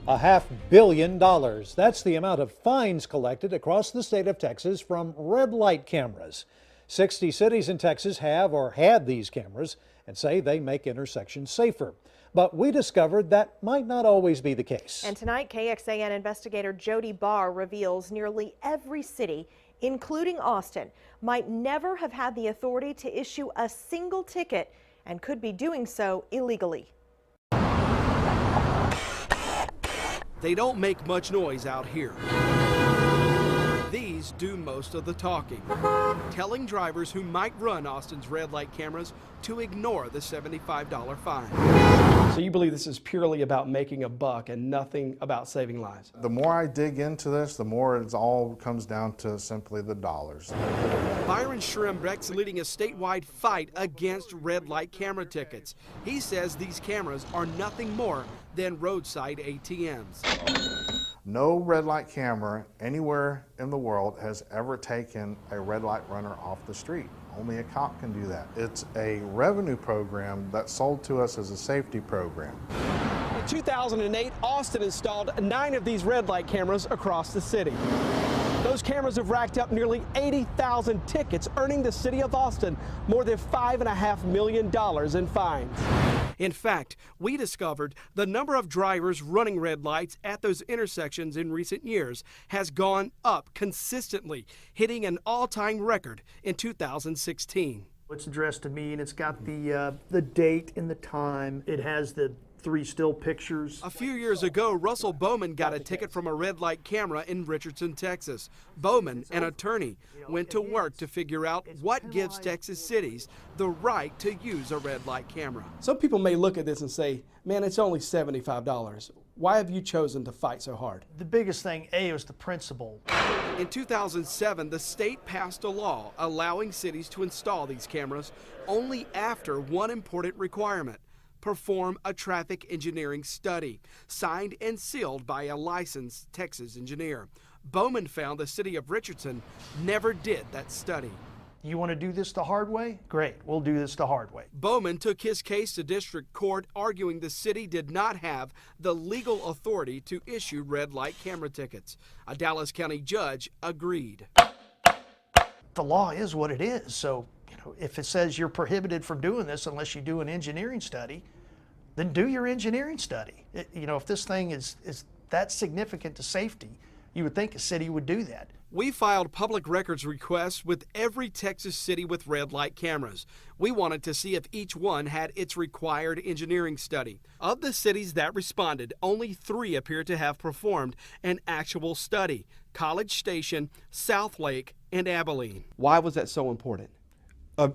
$500 million. That's the amount of fines collected across the state of Texas from red light cameras. 60 cities in Texas have or had these cameras and say they make intersections safer. But we discovered that might not always be the case. And tonight, KXAN investigator Jody Barr reveals nearly every city, including Austin, might never have had the authority to issue a single ticket and could be doing so illegally. They don't make much noise out here. These do most of the talking, telling drivers who might run Austin's red light cameras to ignore the $75 fine. So you believe this is purely about making a buck and nothing about saving lives? The more I dig into this, the more it all comes down to simply the dollars. Byron Schrembrecht's leading a statewide fight against red light camera tickets. He says these cameras are nothing more than roadside ATMs. No red light camera anywhere in the world has ever taken a red light runner off the street. Only a cop can do that. It's a revenue program that's sold to us as a safety program. In 2008, Austin installed 9 of these red light cameras across the city. Those cameras have racked up nearly 80,000 tickets, earning the city of Austin more than $5.5 million in fines. In fact, we discovered the number of drivers running red lights at those intersections in recent years has gone up consistently, hitting an all-time record in 2016. It's addressed to me, and it's got the date and the time. It has the 3 still pictures. A few years ago, Russell Bowman got a ticket from a red light camera in Richardson, Texas. Bowman, an attorney, went to work to figure out what gives Texas cities the right to use a red light camera. Some people may look at this and say, man, it's only $75. Why have you chosen to fight so hard? The biggest thing, was the principle. In 2007, the state passed a law allowing cities to install these cameras only after one important requirement: perform a traffic engineering study, signed and sealed by a licensed Texas engineer. Bowman found the city of Richardson never did that study. You want to do this the hard way? Great, we'll do this the hard way. Bowman took his case to district court, arguing the city did not have the legal authority to issue red light camera tickets. A Dallas County judge agreed. The law is what it is, so if it says you're prohibited from doing this unless you do an engineering study, then do your engineering study. If this thing is that significant to safety, you would think a city would do that. We filed public records requests with every Texas city with red light cameras. We wanted to see if each one had its required engineering study. Of the cities that responded, only 3 appear to have performed an actual study: College Station, Southlake, and Abilene. Why was that so important?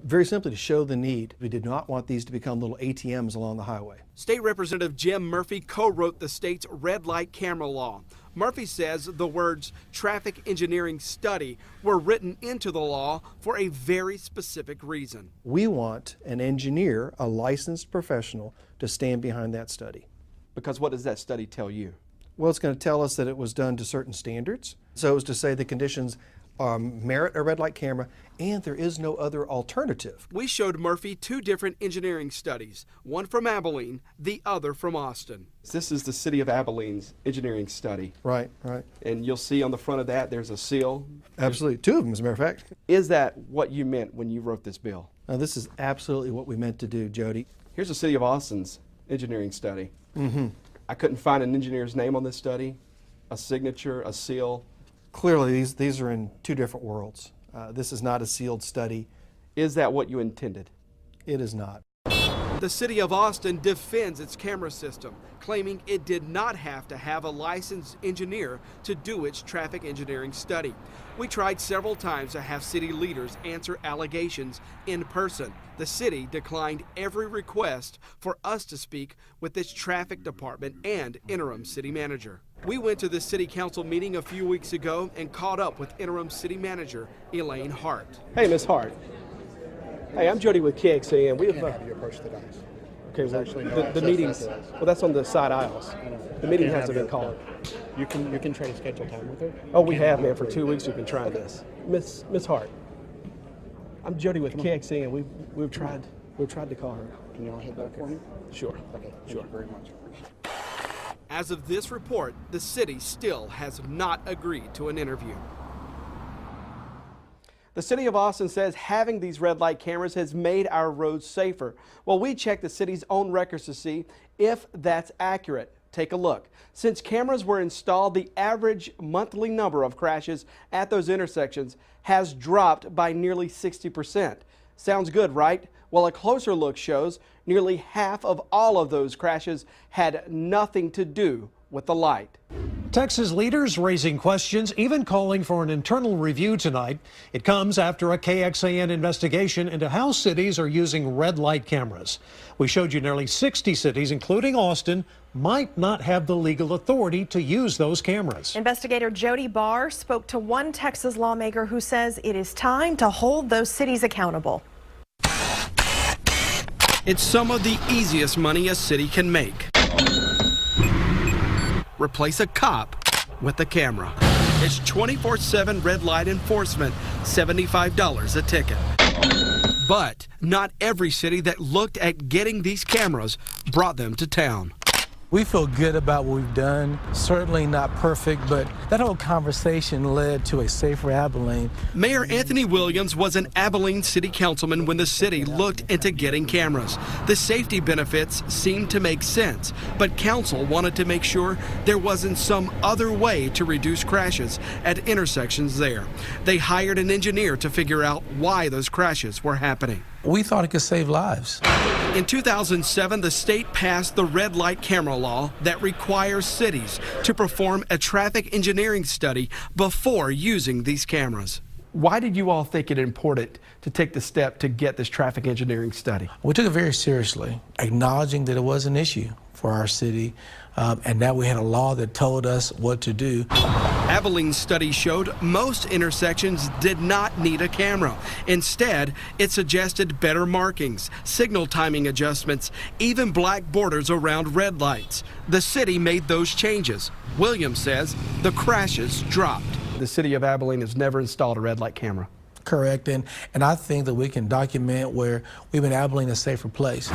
Very simply to show the need. We did not want these to become little ATMs along the highway. State Representative Jim Murphy co-wrote the state's red light camera law. Murphy says the words traffic engineering study were written into the law for a very specific reason. We want an engineer, a licensed professional, to stand behind that study. Because what does that study tell you? Well, it's going to tell us that it was done to certain standards. So as to say the conditions merit a red light camera, and there is no other alternative. We showed Murphy 2 different engineering studies, one from Abilene, the other from Austin. This is the city of Abilene's engineering study. Right, right. And you'll see on the front of that there's a seal. Absolutely. 2 of them, as a matter of fact. Is that what you meant when you wrote this bill? Now, this is absolutely what we meant to do, Jody. Here's the city of Austin's engineering study. Mm-hmm. I couldn't find an engineer's name on this study, a signature, a seal. Clearly, these are in 2 different worlds. This is not a sealed study. Is that what you intended? It is not. The city of Austin defends its camera system, claiming it did not have to have a licensed engineer to do its traffic engineering study. We tried several times to have city leaders answer allegations in person. The city declined every request for us to speak with its traffic department and interim city manager. We went to the city council meeting a few weeks ago and caught up with interim city manager Elaine Hart. Hey, Ms. Hart. Hey, I'm Jody with KXAN. We You can't have you approach the dice. Okay, well, actually no the access meetings, to those. well, that's on the side aisles. The meeting Can't hasn't have been your- called. You can try to schedule time with her. Oh, we Can't have, man. her For 2 weeks we've been trying this. Miss Hart, I'm Jody with KXAN. We've tried to call her. Can you all hit that for me? Sure. Okay. Thank Sure. you very much. As of this report, the city still has not agreed to an interview. The city of Austin says having these red light cameras has made our roads safer. Well, we checked the city's own records to see if that's accurate. Take a look. Since cameras were installed, the average monthly number of crashes at those intersections has dropped by nearly 60%. Sounds good, right? Well, a closer look shows nearly half of all of those crashes had nothing to do with the light. Texas leaders raising questions, even calling for an internal review tonight. It comes after a KXAN investigation into how cities are using red light cameras. We showed you nearly 60 cities, including Austin, might not have the legal authority to use those cameras. Investigator Jody Barr spoke to one Texas lawmaker who says it is time to hold those cities accountable. It's some of the easiest money a city can make. Replace a cop with a camera. It's 24/7 red light enforcement, $75 a ticket. But not every city that looked at getting these cameras brought them to town. We feel good about what we've done. Certainly not perfect, but that whole conversation led to a safer Abilene. Mayor Anthony Williams was an Abilene city councilman when the city looked into getting cameras. The safety benefits seemed to make sense, but council wanted to make sure there wasn't some other way to reduce crashes at intersections there. They hired an engineer to figure out why those crashes were happening. We thought it could save lives. In 2007, the state passed the red light camera law that requires cities to perform a traffic engineering study before using these cameras. Why did you all think it important to take the step to get this traffic engineering study? We took it very seriously, acknowledging that it was an issue for our city and that we had a law that told us what to do. Abilene's study showed most intersections did not need a camera. Instead, it suggested better markings, signal timing adjustments, even black borders around red lights. The city made those changes. Williams says the crashes dropped. The city of Abilene has never installed a red light camera. Correct, and I think that we can document where we've made Abilene a safer place.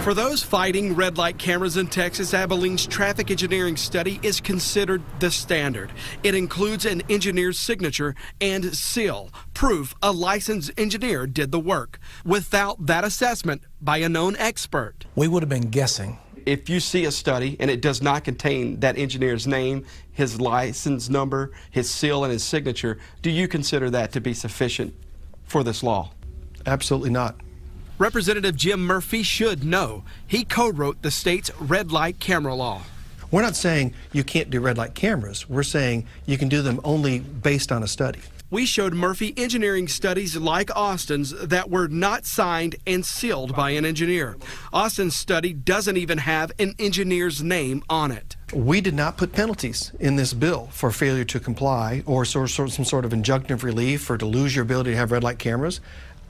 For those fighting red light cameras in Texas, Abilene's traffic engineering study is considered the standard. It includes an engineer's signature and seal, proof a licensed engineer did the work. Without that assessment by a known expert, We would have been guessing. If you see a study and it does not contain that engineer's name, his license number, his seal, and his signature, do you consider that to be sufficient for this law? Absolutely not. Representative Jim Murphy should know. He co-wrote the state's red light camera law. We're not saying you can't do red light cameras. We're saying you can do them only based on a study. We showed Murphy engineering studies like Austin's that were not signed and sealed by an engineer. Austin's study doesn't even have an engineer's name on it. We did not put penalties in this bill for failure to comply or some sort of injunctive relief or to lose your ability to have red light cameras.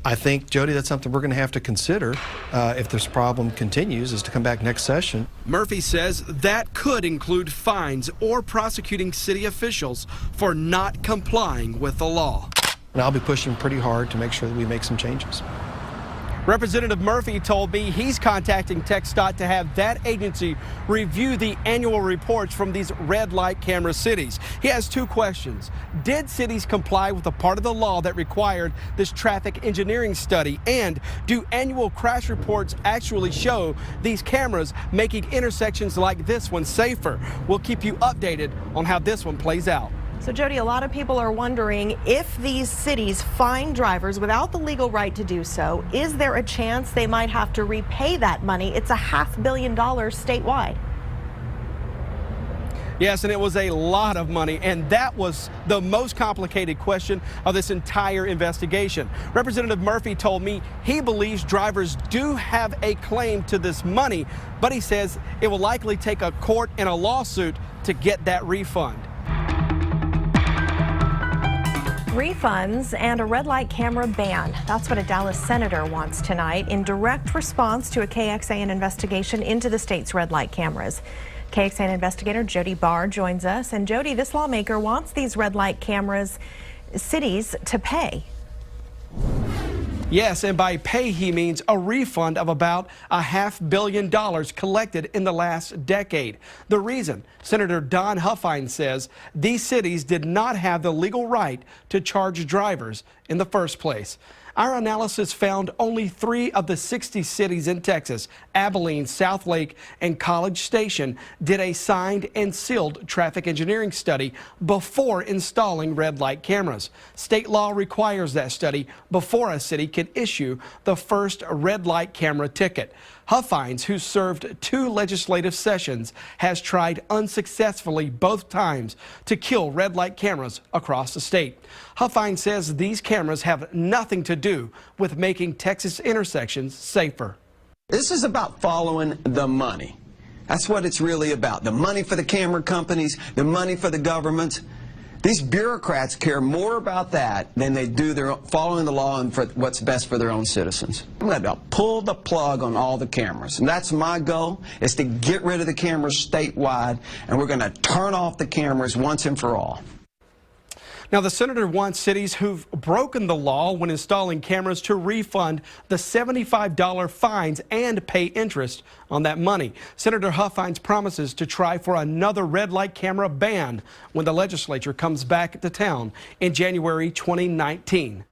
I think, Jody, that's something we're going to have to consider if this problem continues, is to come back next session. Murphy says that could include fines or prosecuting city officials for not complying with the law. And I'll be pushing pretty hard to make sure that we make some changes. Representative Murphy told me he's contacting TxDOT to have that agency review the annual reports from these red light camera cities. He has two questions. Did cities comply with the part of the law that required this traffic engineering study? And do annual crash reports actually show these cameras making intersections like this one safer? We'll keep you updated on how this one plays out. So, Jody, a lot of people are wondering if these cities fine drivers without the legal right to do so, is there a chance they might have to repay that money? It's $500 million statewide. Yes, and it was a lot of money, and that was the most complicated question of this entire investigation. Representative Murphy told me he believes drivers do have a claim to this money, but he says it will likely take a court and a lawsuit to get that refund. Refunds and a red light camera ban. That's what a Dallas senator wants tonight in direct response to a KXAN investigation into the state's red light cameras. KXAN investigator Jody Barr joins us. And Jody, this lawmaker wants these red light cameras cities to pay. Yes, and by pay he means a refund of about $500 million collected in the last decade. The reason, Senator Don Huffine says these cities did not have the legal right to charge drivers in the first place. Our analysis found only 3 of the 60 cities in Texas, Abilene, Southlake, and College Station, did a signed and sealed traffic engineering study before installing red light cameras. State law requires that study before a city can issue the first red light camera ticket. Huffines, who served 2 legislative sessions, has tried unsuccessfully both times to kill red light cameras across the state. Huffine says these cameras have nothing to do with making Texas intersections safer. This is about following the money. That's what it's really about. The money for the camera companies, the money for the governments. These bureaucrats care more about that than they do their following the law and for what's best for their own citizens. I'm going to pull the plug on all the cameras, and that's my goal, is to get rid of the cameras statewide, and we're going to turn off the cameras once and for all. Now, the senator wants cities who've broken the law when installing cameras to refund the $75 fines and pay interest on that money. Senator Huffines promises to try for another red light camera ban when the legislature comes back to town in January 2019.